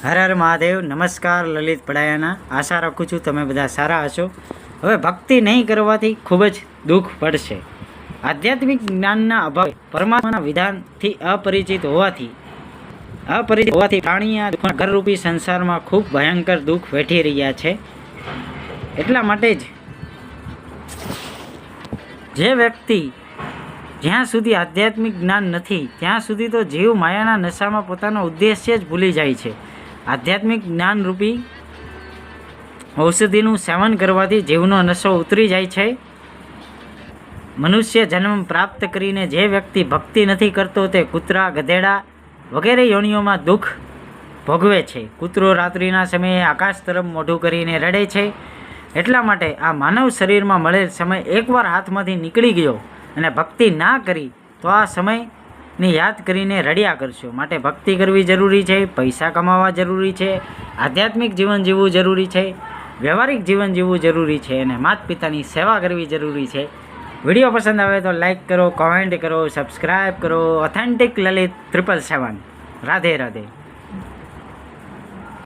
હર હર મહાદેવ. નમસ્કાર લલિત પડાયાના. આશા રાખું છું તમે બધા સારા હશો. હવે ભક્તિ નહીં કરવાથી ખૂબ જ દુઃખ પડશે. આધ્યાત્મિક જ્ઞાનના અભાવે પરમાત્માના વિધાનથી અપરિચિત હોવાથી પ્રાણી આ ઘરરૂપી સંસારમાં ખૂબ ભયંકર દુઃખ વેઠી રહ્યા છે. એટલા માટે જ જે વ્યક્તિ જ્યાં સુધી આધ્યાત્મિક જ્ઞાન નથી ત્યાં સુધી તો જીવ માયાના નશામાં પોતાનો ઉદ્દેશ્ય જ ભૂલી જાય છે. આધ્યાત્મિક જ્ઞાનરૂપી ઔષધિનું સેવન કરવાથી જીવનો નશો ઉતરી જાય છે. મનુષ્ય જન્મ પ્રાપ્ત કરીને જે વ્યક્તિ ભક્તિ નથી કરતો તે કૂતરા, ગધેડા વગેરે યોનિઓમાં દુઃખ ભોગવે છે. કૂતરો રાત્રિના સમયે આકાશ તરફ મોઢું કરીને રડે છે. એટલા માટે આ માનવ શરીરમાં મળેલ સમય એકવાર હાથમાંથી નીકળી ગયો અને ભક્તિ ના કરી તો આ સમયને યાદ કરીને રડ્યા કરશો. માટે ભક્તિ કરવી જરૂરી છે, પૈસા કમાવા જરૂરી છે, આધ્યાત્મિક જીવન જીવવું જરૂરી છે, વ્યવહારિક જીવન જીવવું જરૂરી છે અને માતા પિતાની સેવા કરવી જરૂરી છે. વિડીયો પસંદ આવે તો લાઈક કરો, કોમેન્ટ કરો, સબસ્ક્રાઈબ કરો. ઓથેન્ટિક લલિત 777. રાધે રાધે.